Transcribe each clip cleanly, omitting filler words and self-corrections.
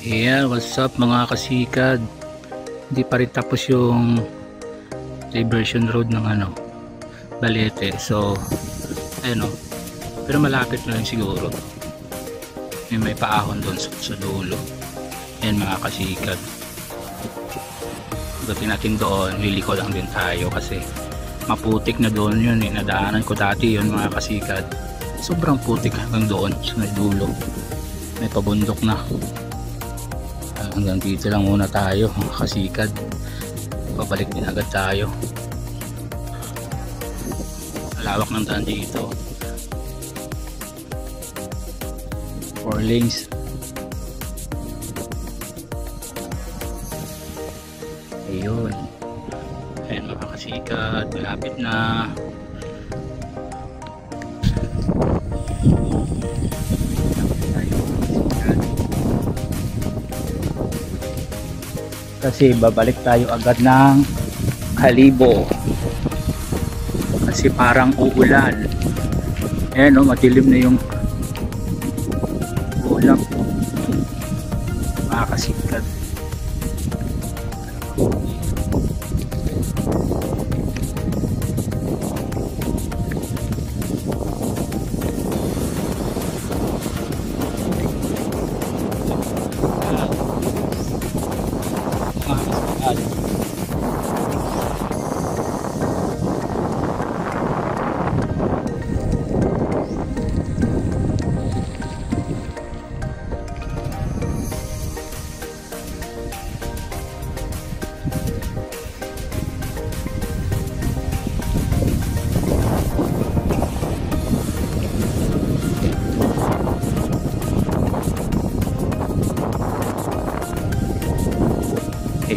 Yeah, what's up mga kasikad? Hindi pa rin tapos yung diversion road ng Balete. So, ayun o. Pero malapit na lang siguro. May paahon doon sa dulo. Ayan mga kasikad. Pagdating natin doon, liliko lang din tayo kasi maputik na doon yun eh. Nadaanan ko dati yun mga kasikad. Sobrang putik hanggang doon sa dulo. May pabundok na. Hanggang dito lang muna tayo mga kasikad. Pabalik din agad tayo. Malawak ng daan dito. 4 lanes. Ayun. Ayan mga kasikad, malapit na. Kasi babalik tayo agad ng Kalibo kasi parang uulan. Ayan o, madilim na yung ulan mga kasikad.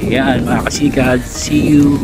Ayan mga kasikad, see you